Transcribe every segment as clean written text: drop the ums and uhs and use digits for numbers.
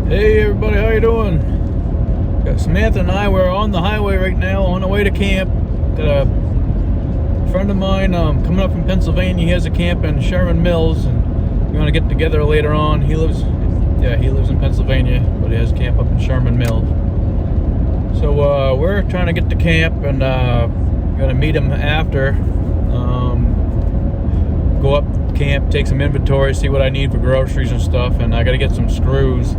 Hey everybody, how you doing? Got Samantha and I, we're on the highway right now on the way to camp. Got a friend of mine coming up from Pennsylvania. He has a camp in Sherman Mills, and we're gonna get together later on. He lives in Pennsylvania, but he has a camp up in Sherman Mills. So we're trying to get to camp, and gonna meet him after. Go up camp, take some inventory, see what I need for groceries and stuff, and I gotta get some screws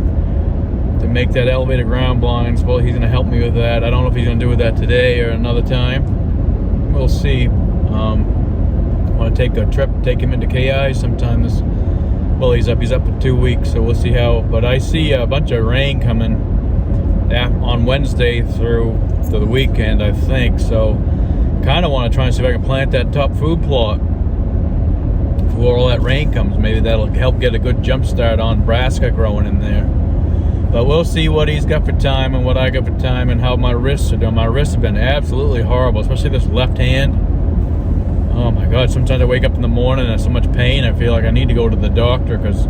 to make that elevated ground blinds. Well, he's gonna help me with that. I don't know if he's gonna do that today or another time. We'll see. I want to take a trip, take him into KI sometime this. Well, he's up for 2 weeks, so we'll see how. But I see a bunch of rain coming on Wednesday through to the weekend, I think. So, kind of want to try and see if I can plant that top food plot before all that rain comes. Maybe that'll help get a good jump start on brassica growing in there. But we'll see what he's got for time and what I got for time and how my wrists are doing. My wrists have been absolutely horrible, especially this left hand. Oh my God, sometimes I wake up in the morning and I have so much pain, I feel like I need to go to the doctor because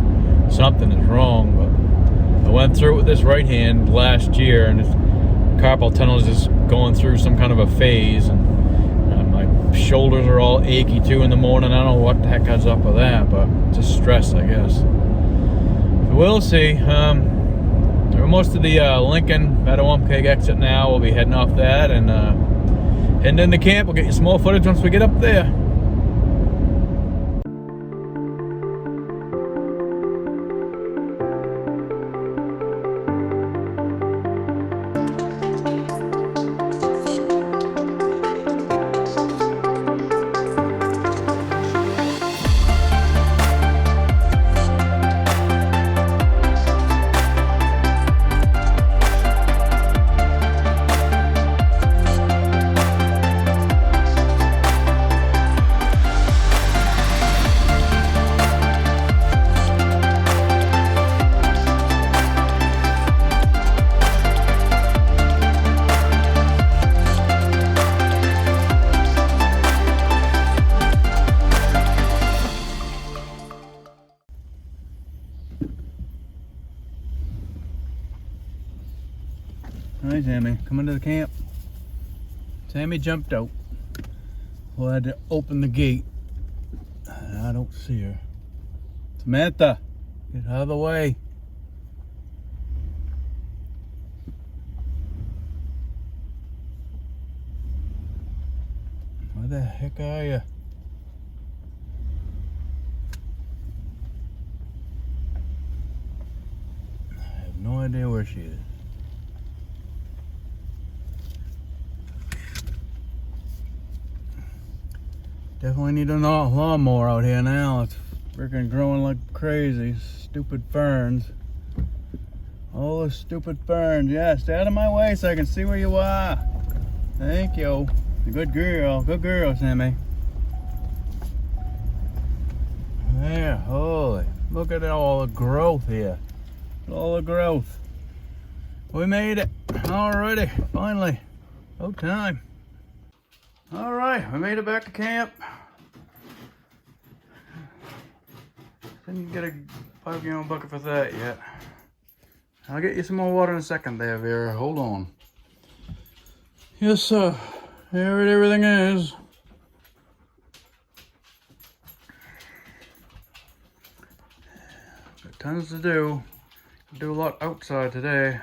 something is wrong. But I went through it with this right hand last year, and the carpal tunnel is just going through some kind of a phase. And my shoulders are all achy too in the morning. I don't know what the heck is up with that, but just stress, I guess. So we'll see. Most of the Lincoln Meadowumpkeg exit now. We'll be heading off that and heading into camp. We'll get you some more footage once we get up there. Hi, Sammy. Coming to the camp. Sammy jumped out. Well, I had to open the gate. I don't see her. Samantha, get out of the way. Where the heck are you? I have no idea where she is. Definitely need a lawnmower out here now. It's freaking growing like crazy. Stupid ferns. All the stupid ferns. Yeah, stay out of my way so I can see where you are. Thank you. Good girl. Good girl, Sammy. There. Holy. Look at all the growth here. All the growth. We made it. Alrighty. Finally. About time. All right, we made it back to camp. Didn't get a 5-gallon bucket for that yet. I'll get you some more water in a second there, Vera. Hold on. Yes, sir. Here everything is. Got tons to do. Do a lot outside today.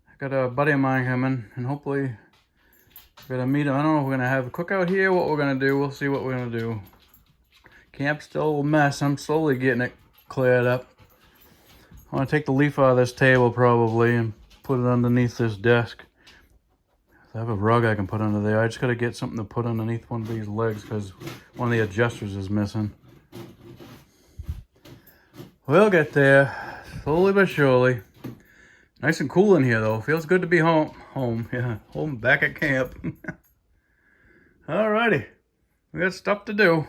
I got a buddy of mine coming, and hopefully we're gonna meet him. I don't know if we're gonna have a cookout here, what we're gonna do. We'll see what we're gonna do. Camp's still a mess. I'm slowly getting it cleared up. I want to take the leaf out of this table probably and put it underneath this desk. I have a rug I can put under there. I just gotta get something to put underneath one of these legs because one of the adjusters is missing. We'll get there, slowly but surely. Nice and cool in here though. Feels good to be home. Yeah, home back at camp. Alrighty, we got stuff to do.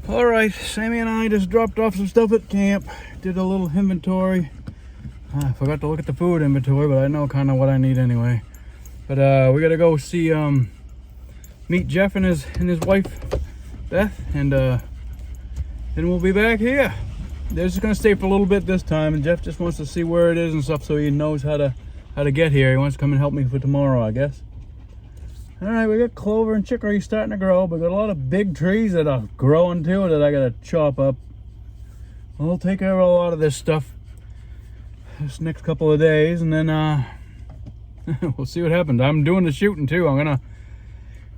Alright, Sammy and I just dropped off some stuff at camp. Did a little inventory. I forgot to look at the food inventory, but I know kind of what I need anyway. But we gotta go see meet Jeff and his wife Beth, and then we'll be back here. they're just gonna stay for a little bit this time, and Jeff just wants to see where it is and stuff, so he knows how to get here. He wants to come and help me for tomorrow, I guess. All right, we got clover and chicory starting to grow, but we got a lot of big trees that are growing too that I gotta chop up. We'll take care of a lot of this stuff this next couple of days, and then we'll see what happens. I'm doing the shooting too. I'm gonna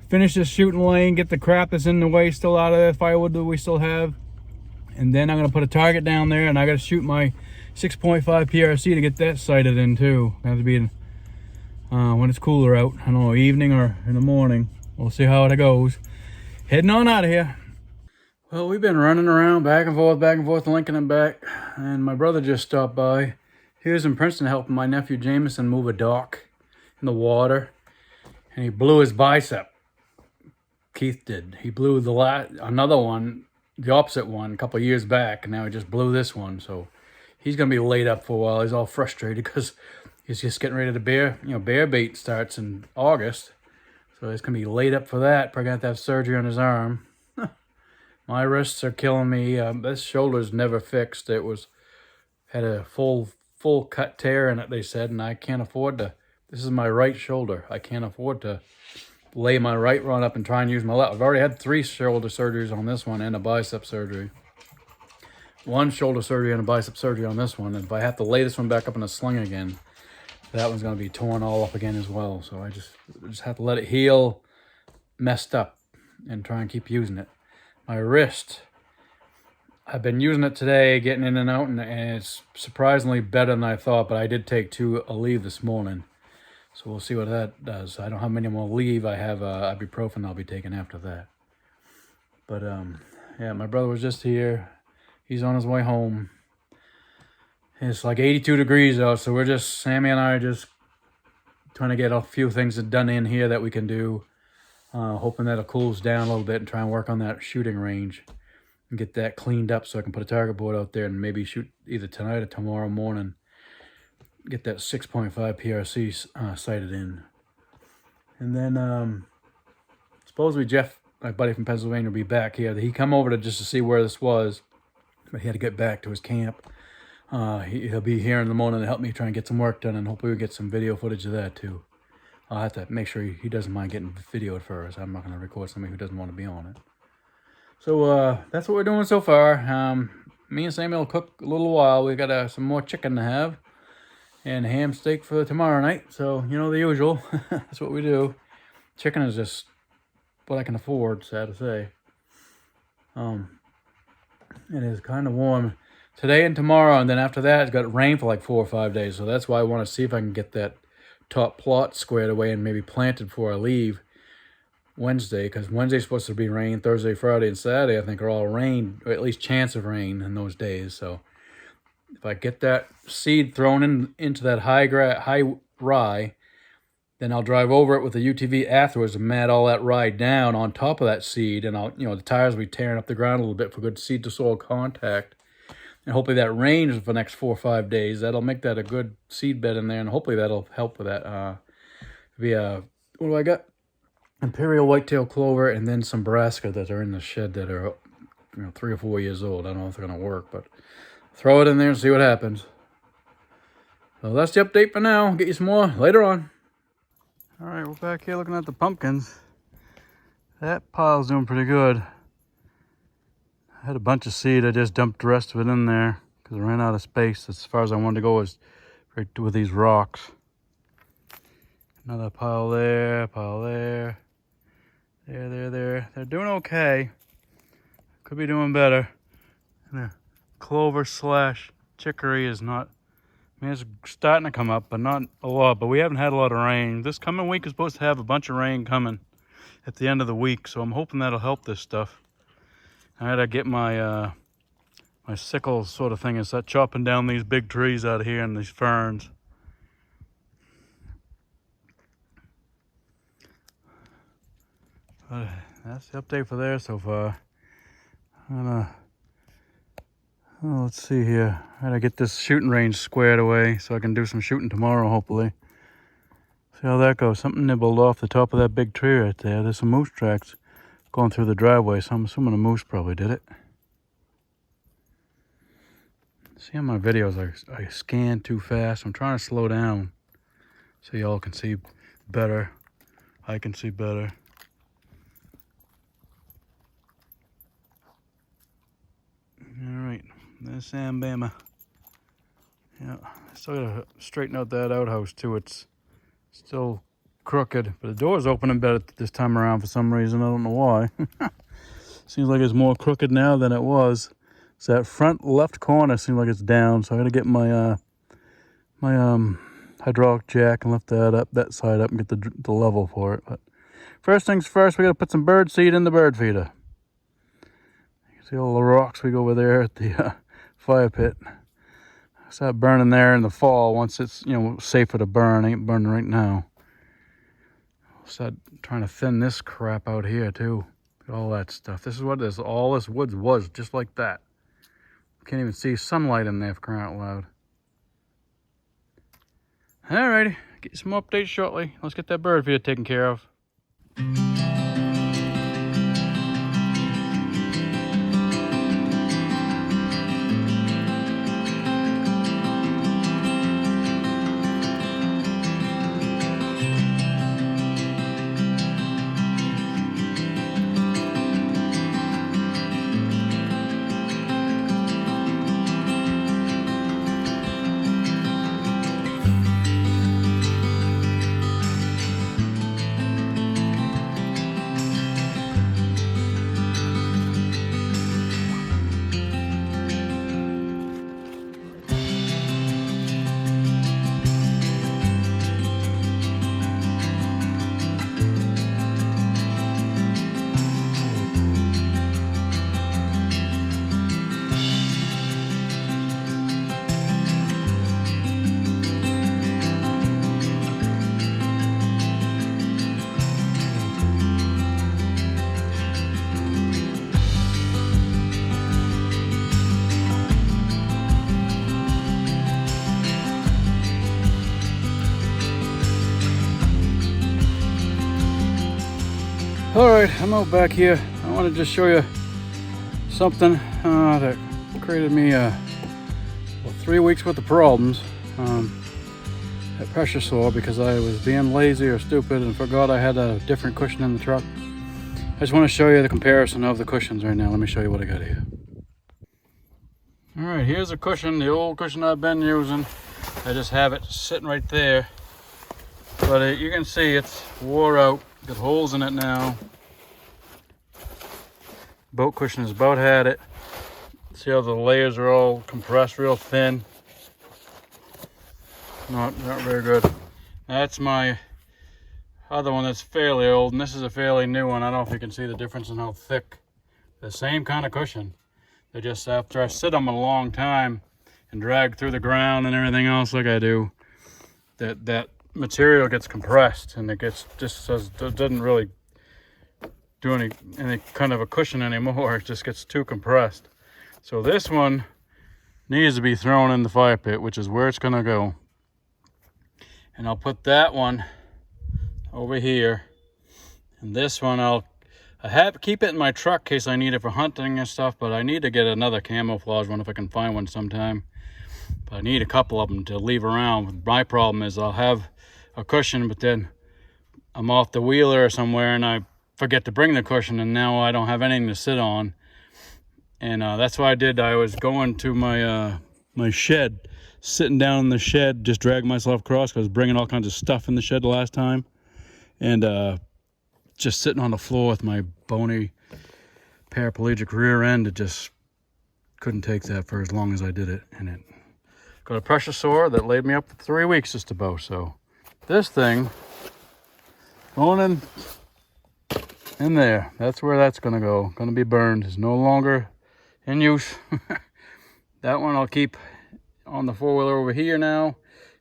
finish this shooting lane, get the crap that's in the way still out of that firewood that we still have, and then I'm gonna put a target down there, and I gotta shoot my 6.5 PRC to get that sighted in too. It has to be when it's cooler out. I don't know, evening or in the morning. We'll see how it goes. Heading on out of here. Well, we've been running around back and forth, Lincoln and back, and my brother just stopped by. He was in Princeton helping my nephew Jameson move a dock in the water, and he blew his bicep. Keith did. He blew another one, the opposite one, a couple of years back, and now he just blew this one. So he's gonna be laid up for a while. He's all frustrated because he's just getting ready to bear bait starts in August, so he's gonna be laid up for that. Probably gonna have to have surgery on his arm. My wrists are killing me. This shoulder's never fixed. It had a full cut tear in it, they said, and I can't afford to. This is my right shoulder. I can't afford to lay my right one up and try and use my left. I've already had 3 shoulder surgeries on this one and a bicep surgery. 1 shoulder surgery and a bicep surgery on this one. And if I have to lay this one back up in a sling again, that one's going to be torn all up again as well. So I just have to let it heal messed up and try and keep using it. My wrist, I've been using it today, getting in and out, and it's surprisingly better than I thought, but I did take a leave this morning. So we'll see what that does. I don't have many more leave. I have ibuprofen I'll be taking after that. But yeah, my brother was just here. He's on his way home. It's like 82 degrees out, so Sammy and I are just trying to get a few things done in here that we can do. Hoping that it cools down a little bit and try and work on that shooting range and get that cleaned up so I can put a target board out there and maybe shoot either tonight or tomorrow morning. Get that 6.5 PRC sighted in. And then supposedly Jeff, my buddy from Pennsylvania, will be back here. He come over just to see where this was, but he had to get back to his camp. He'll be here in the morning to help me try and get some work done, and hopefully we'll get some video footage of that too. I'll have to make sure he doesn't mind getting videoed first. I'm not going to record somebody who doesn't want to be on it. So that's what we're doing so far. Me and Samuel will cook a little while. We got some more chicken to have and ham steak for tomorrow night. So, you know, the usual. That's what we do. Chicken is just what I can afford, sad to say. It is kind of warm today and tomorrow, and then after that, it's got rain for like 4 or 5 days. So that's why I want to see if I can get that top plot squared away and maybe planted before I leave Wednesday, because Wednesday's supposed to be rain. Thursday, Friday, and Saturday I think are all rain, or at least chance of rain in those days. So if I get that seed thrown into that high rye, then I'll drive over it with a UTV afterwards and mat all that rye down on top of that seed, and the tires will be tearing up the ground a little bit for good seed to soil contact. And hopefully that rains for the next 4 or 5 days. That'll make that a good seed bed in there, and hopefully that'll help with that. What do I got? Imperial whitetail clover, and then some brassica that are in the shed that are 3 or 4 years old. I don't know if they're going to work, but throw it in there and see what happens. So that's the update for now. I'll get you some more later on. All right, we're back here looking at the pumpkins. That pile's doing pretty good. I had a bunch of seed. I just dumped the rest of it in there because I ran out of space. As far as I wanted to go was right with these rocks. Another pile there, there. There. They're doing okay. Could be doing better. And the clover / chicory is not, it's starting to come up, but not a lot. But we haven't had a lot of rain. This coming week is supposed to have a bunch of rain coming at the end of the week, so I'm hoping that'll help this stuff. I had to get my my sickle sort of thing and start chopping down these big trees out of here and these ferns. But that's the update for there so far. Let's see here. I gotta get this shooting range squared away so I can do some shooting tomorrow, hopefully. See how that goes. Something nibbled off the top of that big tree right there. There's some moose tracks going through the driveway, so I'm assuming a moose probably did it. See on my videos, I scan too fast. I'm trying to slow down so y'all can see better. I can see better. All right, there's Sam Bama. Yeah, I still gotta straighten out that outhouse too. It's still crooked, but the door's opening better this time around for some reason. I don't know why. Seems like it's more crooked now than it was. So that front left corner seems like it's down. So I gotta get my hydraulic jack and lift that side up and get the level for it. But first things first, we gotta put some bird seed in the bird feeder. You can see all the rocks we go over there at the fire pit. Start burning there in the fall once it's safer to burn. Ain't burning right now. Start trying to thin this crap out here too. All that stuff. This is what this all this woods was, just like that. Can't even see sunlight in there for crying out loud. Alrighty, get you some updates shortly. Let's get that bird feeder taken care of. Alright, I'm out back here. I want to just show you something that created me 3 weeks worth of problems. That pressure sore because I was being lazy or stupid and forgot I had a different cushion in the truck. I just want to show you the comparison of the cushions right now. Let me show you what I got here. Alright, here's a cushion, the old cushion I've been using. I just have it sitting right there. But you can see it's wore out. Got holes in it now. Boat cushion has about had it. See how the layers are all compressed real thin. Not very good. That's my other one that's fairly old, and this is a fairly new one. I don't know if you can see the difference in how thick. The same kind of cushion. They just, after I sit on them a long time and drag through the ground and everything else like I do, that material gets compressed and it doesn't really do any kind of a cushion anymore. It just gets too compressed. So this one needs to be thrown in the fire pit, which is where it's gonna go. And I'll put that one over here, and this one keep it in my truck in case I need it for hunting and stuff, but I need to get another camouflage one if I can find one sometime. But I need a couple of them to leave around. My problem is I'll have a cushion, but then I'm off the wheeler or somewhere and I forget to bring the cushion, and now I don't have anything to sit on. And that's what I did. I was going to my my shed, sitting down in the shed, just dragging myself across because I was bringing all kinds of stuff in the shed the last time, and just sitting on the floor with my bony paraplegic rear end. It just couldn't take that for as long as I did it, and it got a pressure sore that laid me up for 3 weeks just about. So this thing going in there, that's where that's gonna go. Gonna be burned. It's no longer in use. That one I'll keep on the four-wheeler over here now,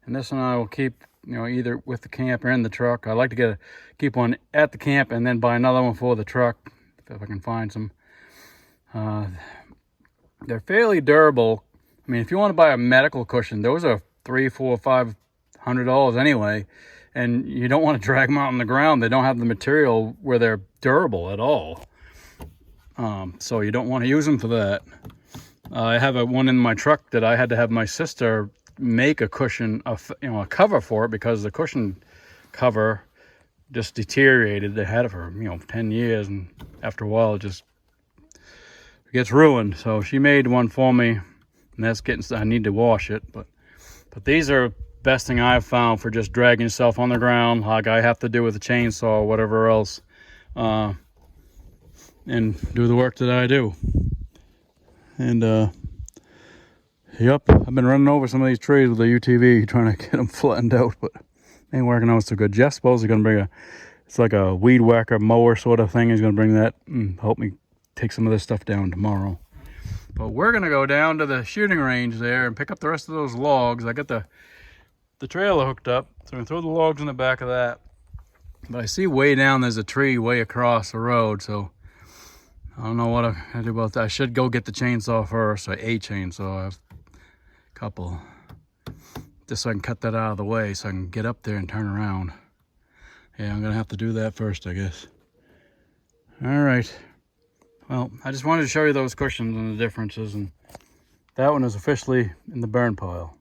and this one I will keep, either with the camp or in the truck. I like to keep one at the camp and then buy another one for the truck if I can find some. They're fairly durable. I mean, if you want to buy a medical cushion, those are $300, $400, $500 anyway, and you don't want to drag them out on the ground. They don't have the material where they're durable at all, so you don't want to use them for that. I have one in my truck that I had to have my sister make a cushion, a cover for it, because the cushion cover just deteriorated. They had it for 10 years, and after a while it just gets ruined. So she made one for me, and that's I need to wash it. But these are best thing I've found for just dragging yourself on the ground like I have to do with a chainsaw or whatever else, and do the work that I do. And yep, I've been running over some of these trees with a UTV trying to get them flattened out, but ain't working out so good. Jeff's supposed to gonna bring it's like a weed whacker mower sort of thing. He's gonna bring that and help me take some of this stuff down tomorrow. But we're gonna go down to the shooting range there and pick up the rest of those logs. I got the trailer hooked up, so I'm gonna throw the logs in the back of that. But I see way down there's a tree way across the road, so I don't know what I'm gonna do about that. I should go get the chainsaw first, or a chainsaw. I have a couple, just so I can cut that out of the way so I can get up there and turn around. Yeah, I'm gonna have to do that first, I guess. All right. Well, I just wanted to show you those cushions and the differences, and that one is officially in the burn pile.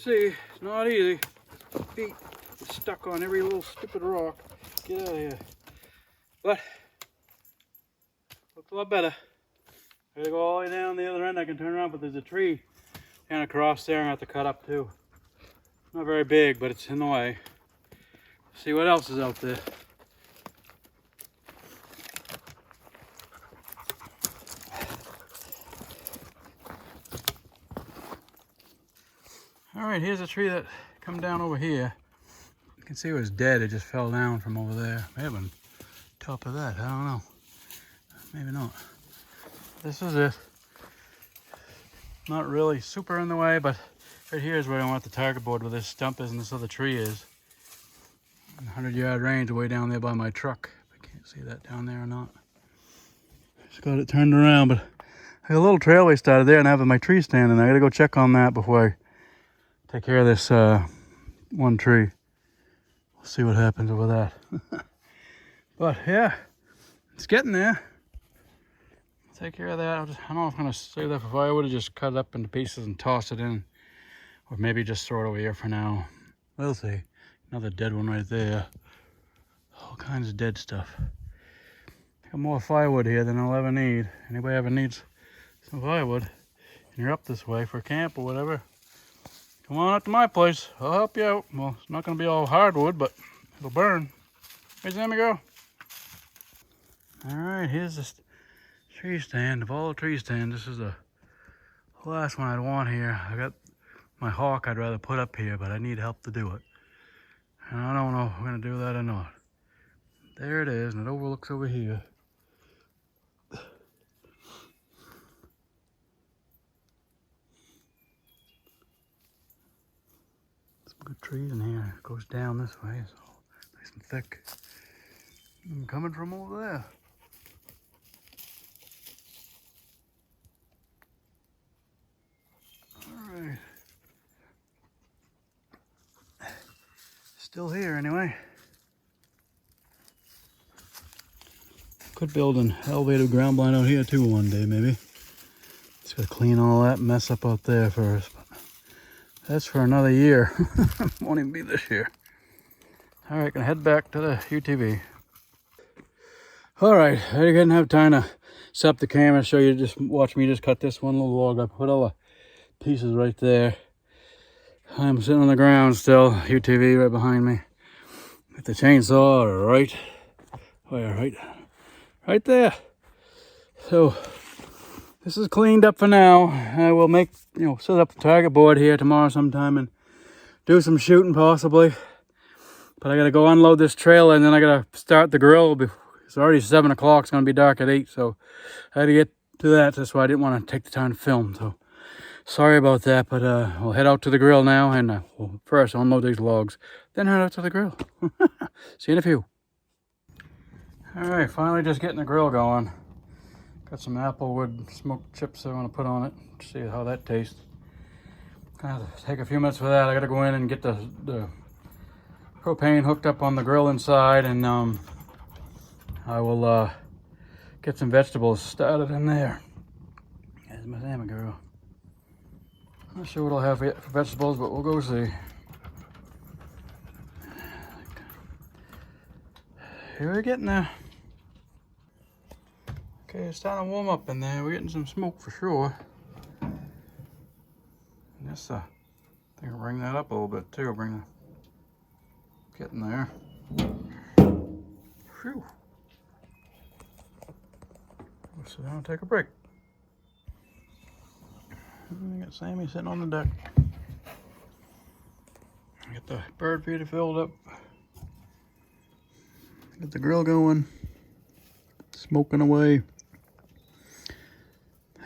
see, it's not easy. Feet stuck on every little stupid rock. Get out of here. But looks a lot better. I gotta go all the way down the other end. I can turn around, but there's a tree kind of across there I have to cut up too. Not very big, but it's in the way. See what else is out there. All right, here's a tree that come down over here. You can see it was dead. It just fell down from over there. May have been top of that. I don't know. Maybe not. This is it. Not really super in the way, but right here is where I want the target board, where this stump is and this other tree is. 100-yard range way down there by my truck. I can't see that down there or not. Just got it turned around, but I got a little trailway started there and I have my tree standing there. I gotta go check on that before I take care of this one tree. We'll see what happens over that. But yeah, it's getting there. Take care of that. I don't know if I'm gonna save that for firewood or just cut it up into pieces and toss it in, or maybe just throw it over here for now. We'll see. Another dead one right there. All kinds of dead stuff. Got more firewood here than I'll ever need. Anybody ever needs some firewood and you're up this way for camp or whatever, come on up to my place. I'll help you out. Well, it's not gonna be all hardwood, but it'll burn. Where's Emmy go? All right, here's this tree stand. Of all the tree stands, this is the last one I'd want here. I got my hawk I'd rather put up here, but I need help to do it. And I don't know if I'm gonna do that or not. There it is, and it overlooks over here. Some good trees in here. It goes down this way, so nice and thick. I'm coming from over there. Alright. Still here anyway. Could build an elevated ground blind out here too one day maybe. Just gotta clean all that mess up out there first. But that's for another year. Won't even be this year. Alright, gonna head back to the UTV. Alright, I didn't have time to set up the camera, show you, just watch me just cut this one little log. I put all the pieces right there. I'm sitting on the ground still, UTV right behind me. With the chainsaw right where, right there. So this is cleaned up for now. I will make, set up the target board here tomorrow sometime and do some shooting possibly. But I gotta go unload this trailer and then I gotta start the grill. It's already 7 o'clock, it's gonna be dark at 8, so I had to get to that. That's why I didn't want to take the time to film. So sorry about that, but we'll head out to the grill now and first unload these logs, then head out to the grill. See you in a few. All right, finally just getting the grill going. Got some applewood smoked chips I want to put on it, see how that tastes. Gonna have to take a few minutes for that. I gotta go in and get the propane hooked up on the grill inside, and I will get some vegetables started in there. There's my salmon girl. Not sure what I'll have yet for vegetables, but we'll go see. Here we're getting there. Okay, it's starting to warm up in there. We're getting some smoke for sure. Yes, I think I'll bring that up a little bit too. Getting there. Phew. We'll sit down and take a break. We got Sammy sitting on the deck. Get the bird feeder filled up. Get the grill going. Smoking away.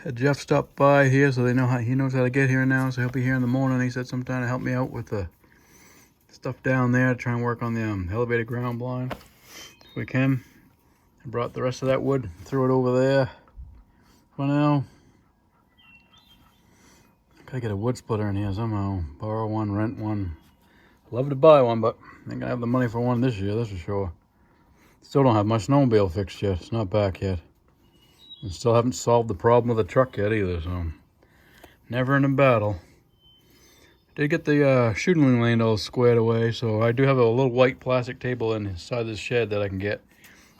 Had Jeff stop by here, so he knows how to get here now. So he'll be here in the morning. He said sometime to help me out with the stuff down there, try and work on the elevated ground blind if we can. I brought the rest of that wood, threw it over there for now. Gotta get a wood splitter in here somehow. Borrow one, rent one. Love to buy one, but I ain't gonna have the money for one this year, that's for sure. Still don't have my snowmobile fixed yet. It's not back yet. And still haven't solved the problem with the truck yet either, so never in a battle. Did get the shooting lane all squared away, so I do have a little white plastic table inside this shed that I can get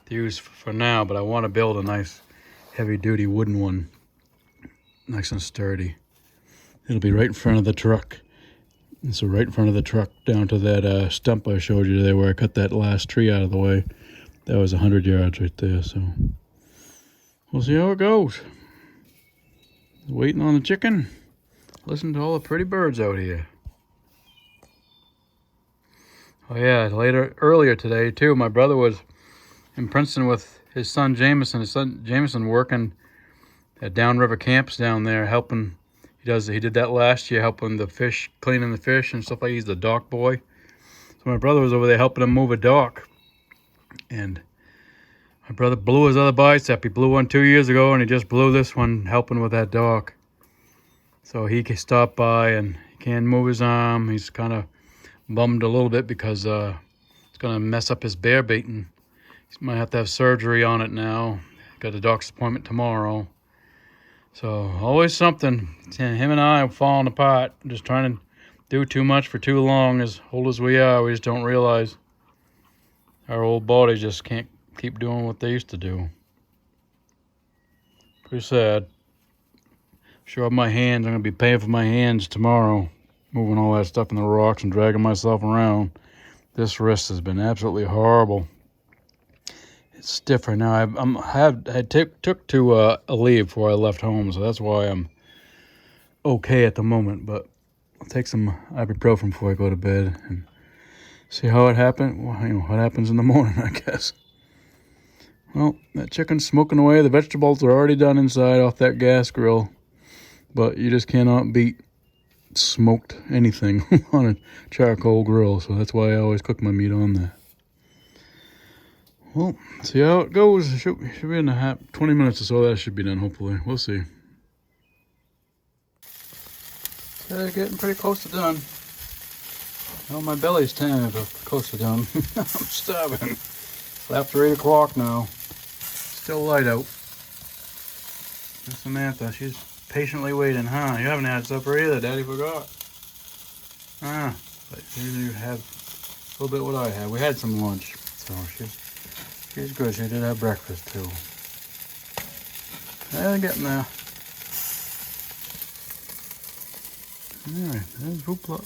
to use for now, but I want to build a nice heavy-duty wooden one, nice and sturdy. It'll be right in front of the truck. And so right in front of the truck down to that stump I showed you there where I cut that last tree out of the way. That was 100 yards right there, so we'll see how it goes. Waiting on the chicken. Listen to all the pretty birds out here. Oh yeah, earlier today too, my brother was in Princeton with his son Jameson. His son Jameson working at downriver camps down there, helping. He did that last year, helping the fish, cleaning the fish and stuff like that. He's the dock boy. So my brother was over there helping him move a dock. And my brother blew his other bicep. He blew one 2 years ago, and he just blew this one helping with that dock. So he stopped by, and he can't move his arm. He's kind of bummed a little bit because it's going to mess up his bear baiting. He might have to have surgery on it now. Got a doctor's appointment tomorrow. So always something. Him and I are falling apart. Just trying to do too much for too long. As old as we are, we just don't realize our old bodies just can't keep doing what they used to do. Pretty sad. Sure, my hands. I'm going to be paying for my hands tomorrow. Moving all that stuff in the rocks and dragging myself around. This wrist has been absolutely horrible. It's stiff right now. I took to a leave before I left home, so that's why I'm okay at the moment. But I'll take some ibuprofen before I go to bed and see how it happened. Well, what happens in the morning, I guess. Well, that chicken's smoking away. The vegetables are already done inside off that gas grill, but you just cannot beat smoked anything on a charcoal grill, so that's why I always cook my meat on there. Well, see how it goes. It should be in 20 minutes or so. That should be done, hopefully. We'll see. Okay, getting pretty close to done. Well, my belly's tender, but close to done. I'm starving. It's after 8 o'clock now. Still light out. Miss Samantha, she's patiently waiting, huh? You haven't had supper either. Daddy forgot. But you have a little bit what I had. We had some lunch, so she's good. She did have breakfast too. Yeah, getting there. Alright, there's Hoopla.